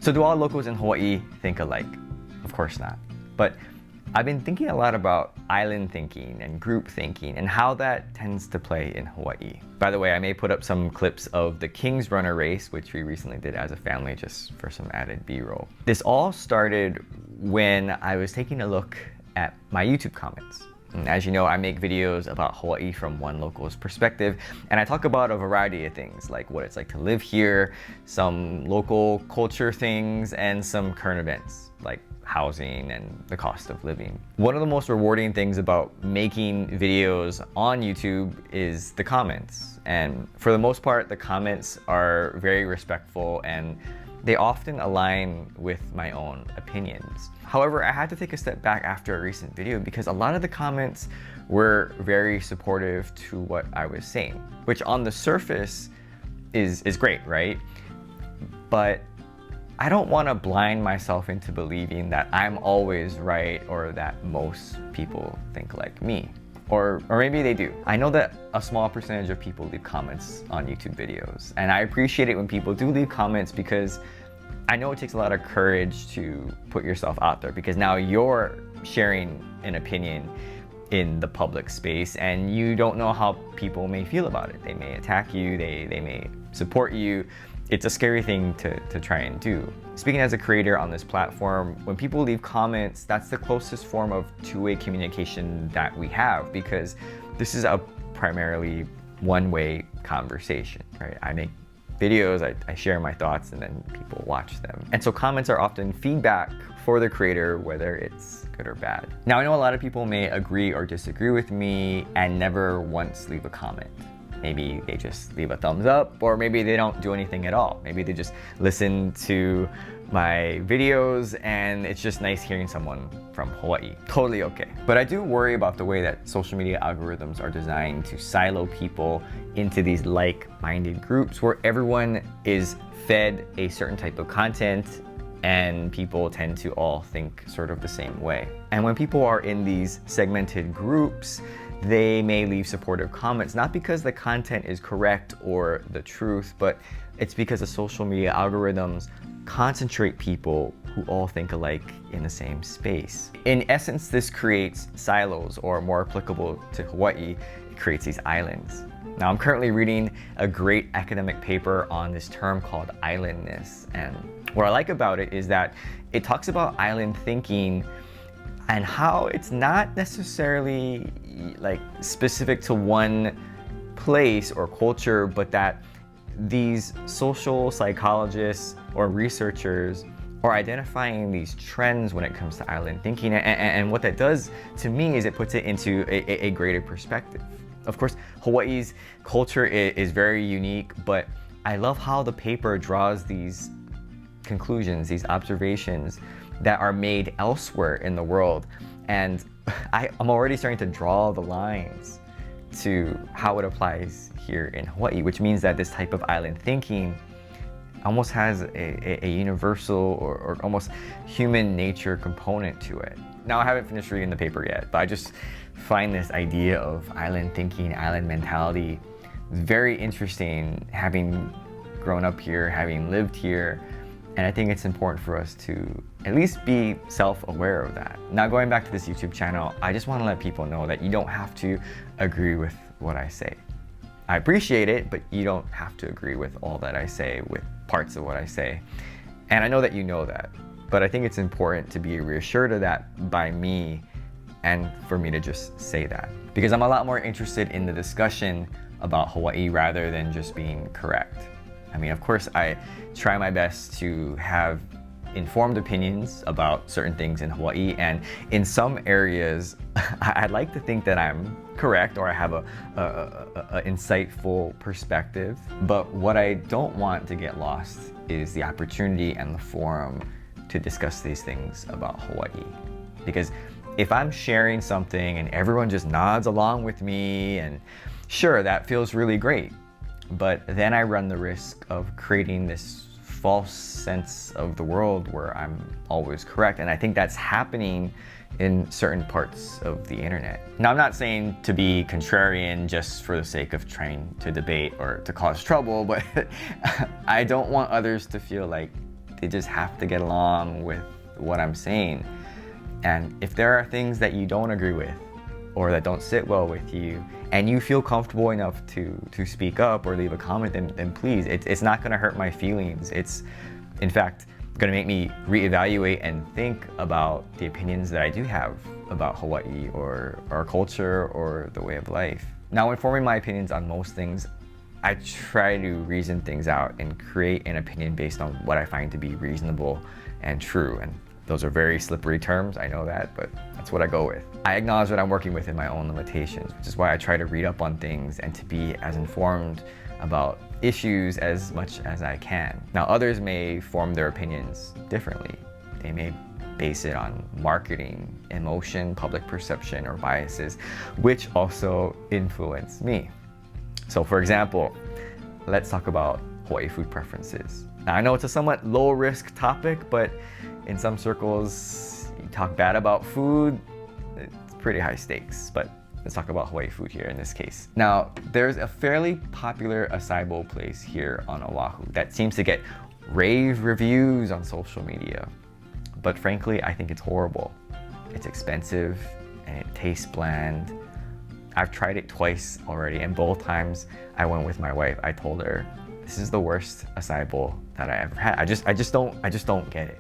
So do all locals in Hawaii think alike? Of course not. But I've been thinking a lot about island thinking and group thinking and how that tends to play in Hawaii. By the way, I may put up some clips of the King's Runner race, which we recently did as a family just for some added B-roll. This all started when I was taking a look at my YouTube comments. And as you know, I make videos about Hawaii from one local's perspective, and I talk about a variety of things, like what it's like to live here, some local culture things, and some current events, like housing and the cost of living. One of the most rewarding things about making videos on YouTube is the comments. And for the most part, the comments are very respectful and they often align with my own opinions. However, I had to take a step back after a recent video because a lot of the comments were very supportive to what I was saying, which on the surface is great, right? But I don't want to blind myself into believing that I'm always right or that most people think like me. Or maybe they do. I know that a small percentage of people leave comments on YouTube videos, and I appreciate it when people do leave comments because I know it takes a lot of courage to put yourself out there because now you're sharing an opinion in the public space and you don't know how people may feel about it. They may attack you, they may support you. It's a scary thing to try and do. Speaking as a creator on this platform, when people leave comments, that's the closest form of two-way communication that we have because this is a primarily one-way conversation, right? I make videos, I share my thoughts, and then people watch them. And so comments are often feedback for the creator, whether it's good or bad. Now, I know a lot of people may agree or disagree with me and never once leave a comment. Maybe they just leave a thumbs up, or maybe they don't do anything at all. Maybe they just listen to my videos and it's just nice hearing someone from Hawaii. Totally okay. But I do worry about the way that social media algorithms are designed to silo people into these like-minded groups where everyone is fed a certain type of content and people tend to all think sort of the same way. And when people are in these segmented groups, they may leave supportive comments, not because the content is correct or the truth, but it's because the social media algorithms concentrate people who all think alike in the same space. In essence, this creates silos, or more applicable to Hawaii, it creates these islands. Now, I'm currently reading a great academic paper on this term called islandness. And what I like about it is that it talks about island thinking and how it's not necessarily like specific to one place or culture, but that these social psychologists or researchers are identifying these trends when it comes to island thinking. And what that does to me is it puts it into a greater perspective. Of course, Hawaii's culture is very unique, but I love how the paper draws these conclusions, these observations that are made elsewhere in the world. And I'm already starting to draw the lines to how it applies here in Hawaii, which means that this type of island thinking almost has a universal or almost human nature component to it. Now, I haven't finished reading the paper yet, but I just find this idea of island thinking, island mentality very interesting, having grown up here, having lived here. And I think it's important for us to at least be self-aware of that. Now, going back to this YouTube channel, I just want to let people know that you don't have to agree with what I say. I appreciate it, but you don't have to agree with all that I say, with parts of what I say. And I know that you know that, but I think it's important to be reassured of that by me and for me to just say that. Because I'm a lot more interested in the discussion about Hawaii rather than just being correct. I mean, of course, I try my best to have informed opinions about certain things in Hawaii, and in some areas, I'd like to think that I'm correct or I have a insightful perspective. But what I don't want to get lost is the opportunity and the forum to discuss these things about Hawaii. Because if I'm sharing something and everyone just nods along with me, and sure, that feels really great. But then I run the risk of creating this false sense of the world where I'm always correct. And I think that's happening in certain parts of the internet. Now, I'm not saying to be contrarian just for the sake of trying to debate or to cause trouble, but I don't want others to feel like They just have to get along with what I'm saying. And if there are things that you don't agree with or that don't sit well with you, and you feel comfortable enough to speak up or leave a comment, then please, it's not gonna hurt my feelings. It's, in fact, gonna make me reevaluate and think about the opinions that I do have about Hawaii or our culture or the way of life. Now, when forming my opinions on most things, I try to reason things out and create an opinion based on what I find to be reasonable and true. And those are very slippery terms, I know that, but that's what I go with. I acknowledge that I'm working within my own limitations, which is why I try to read up on things and to be as informed about issues as much as I can. Now, others may form their opinions differently. They may base it on marketing, emotion, public perception, or biases, which also influence me. So for example, let's talk about Hawaii food preferences. Now, I know it's a somewhat low-risk topic, but in some circles, you talk bad about food, it's pretty high stakes. But let's talk about Hawaii food here in this case. Now, there's a fairly popular acai bowl place here on Oahu that seems to get rave reviews on social media. But frankly, I think it's horrible. It's expensive and it tastes bland. I've tried it twice already, and both times I went with my wife. I told her, this is the worst acai bowl that I ever had. I just don't get it.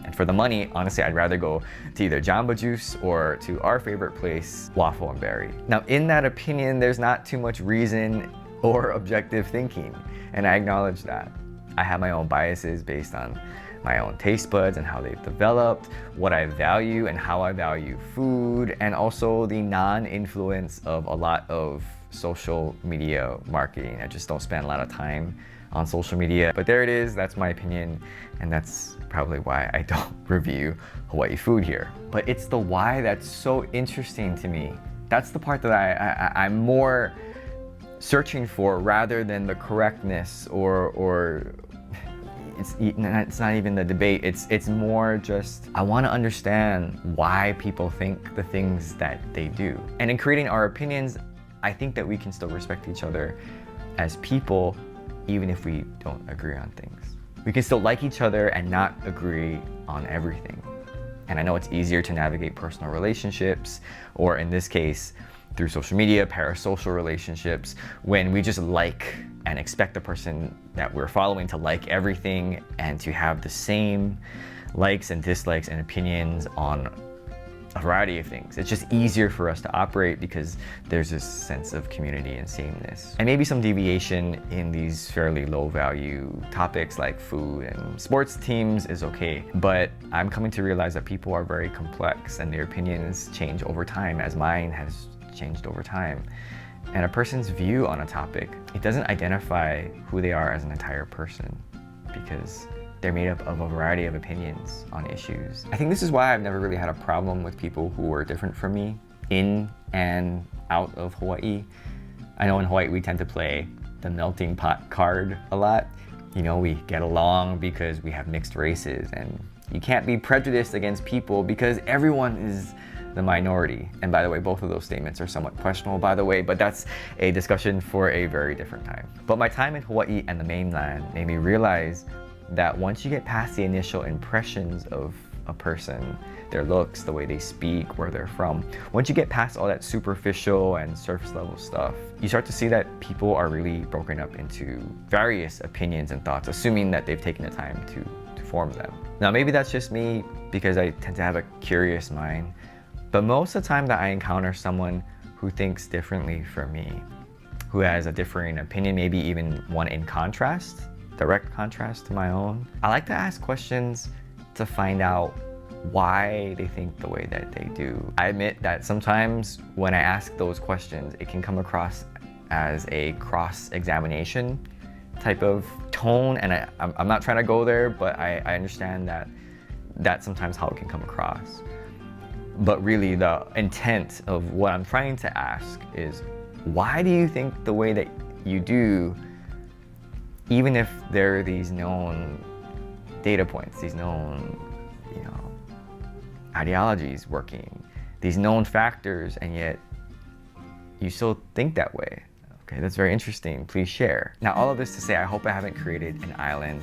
And for the money, honestly, I'd rather go to either Jamba Juice or to our favorite place, Waffle and Berry. Now, in that opinion, there's not too much reason or objective thinking, and I acknowledge that. I have my own biases based on my own taste buds and how they've developed, what I value and how I value food, and also the non-influence of a lot of social media marketing. I just don't spend a lot of time on social media. But there it is, that's my opinion, and that's probably why I don't review Hawaii food here. But it's the why that's so interesting to me. That's the part that I'm more searching for rather than the correctness or it's not even the debate. It's more just, I want to understand why people think the things that they do. And in creating our opinions, I think that we can still respect each other as people, even if we don't agree on things. We can still like each other and not agree on everything. And I know it's easier to navigate personal relationships, or in this case, through social media, parasocial relationships, when we just like and expect the person that we're following to like everything and to have the same likes and dislikes and opinions on a variety of things. It's just easier for us to operate because there's this sense of community and sameness. And maybe some deviation in these fairly low value topics like food and sports teams is okay. But I'm coming to realize that people are very complex and their opinions change over time, as mine has changed over time. And a person's view on a topic, it doesn't identify who they are as an entire person, because they're made up of a variety of opinions on issues. I think this is why I've never really had a problem with people who are different from me in and out of Hawaii. I know in Hawaii we tend to play the melting pot card a lot. You know, we get along because we have mixed races, and you can't be prejudiced against people because everyone is the minority. And by the way, both of those statements are somewhat questionable, by the way, but that's a discussion for a very different time. But my time in Hawaii and the mainland made me realize that once you get past the initial impressions of a person, their looks, the way they speak, where they're from, once you get past all that superficial and surface level stuff, you start to see that people are really broken up into various opinions and thoughts, assuming that they've taken the time to form them. Now, maybe that's just me because I tend to have a curious mind, but most of the time that I encounter someone who thinks differently from me, who has a differing opinion, maybe even one in contrast, direct contrast to my own, I like to ask questions to find out why they think the way that they do. I admit that sometimes when I ask those questions, it can come across as a cross-examination type of tone, and I'm not trying to go there, but I understand that that's sometimes how it can come across. But really the intent of what I'm trying to ask is, why do you think the way that you do, even if there are these known data points, these known, ideologies working, these known factors, and yet you still think that way? Okay, that's very interesting. Please share. Now, all of this to say, I hope I haven't created an island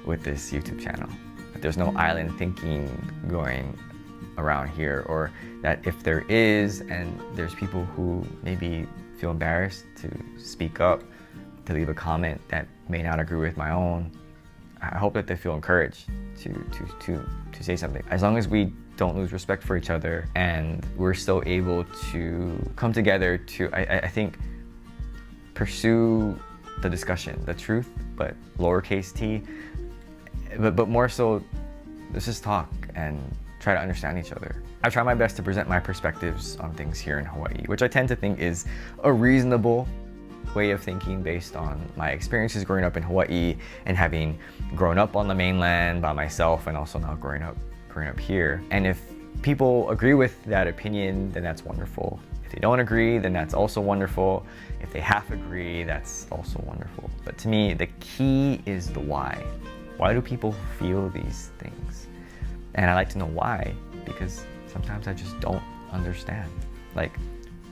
with this YouTube channel. That there's no island thinking going around here, or that if there is, and there's people who maybe feel embarrassed to speak up, to leave a comment that may not agree with my own, I hope that they feel encouraged to say something. As long as we don't lose respect for each other and we're still able to come together to, I think, pursue the discussion, the truth, but lowercase t, but more so, let's just talk and try to understand each other. I try my best to present my perspectives on things here in Hawaii, which I tend to think is a reasonable way of thinking based on my experiences growing up in Hawaii and having grown up on the mainland by myself, and also now growing up here. And if people agree with that opinion, then that's wonderful. If they don't agree, then that's also wonderful. If they half agree, that's also wonderful. But to me, the key is the why. Why do people feel these things? And I like to know why, because sometimes I just don't understand. Like,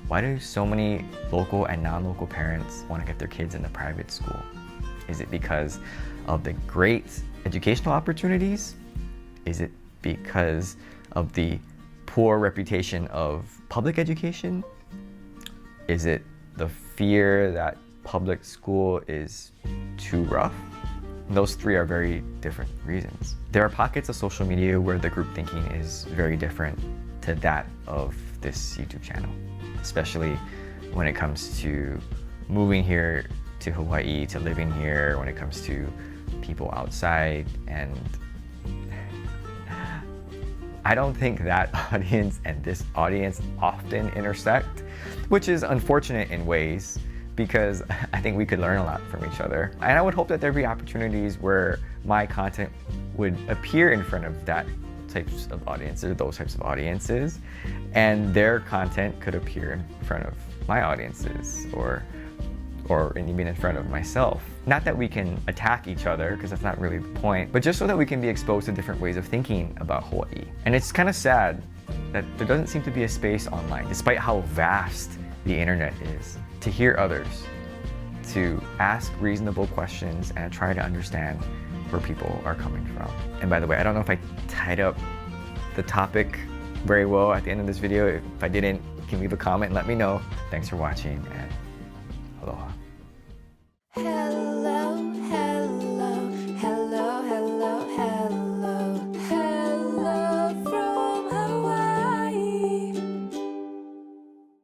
why do so many local and non-local parents want to get their kids into private school? Is it because of the great educational opportunities? Is it because of the poor reputation of public education? Is it the fear that public school is too rough? Those three are very different reasons. There are pockets of social media where the group thinking is very different to that of this YouTube channel, especially when it comes to moving here to Hawaii, to living here, when it comes to people outside. And I don't think that audience and this audience often intersect, which is unfortunate in ways, because I think we could learn a lot from each other. And I would hope that there'd be opportunities where my content would appear in front of that types of audiences, those types of audiences, and their content could appear in front of my audiences, or even in front of myself. Not that we can attack each other, because that's not really the point, but just so that we can be exposed to different ways of thinking about Hawaii. And it's kind of sad that there doesn't seem to be a space online, despite how vast the internet is, to hear others, to ask reasonable questions and try to understand where people are coming from. And by the way, I don't know if I tied up the topic very well at the end of this video. If I didn't, you can leave a comment and let me know. Thanks for watching, and aloha.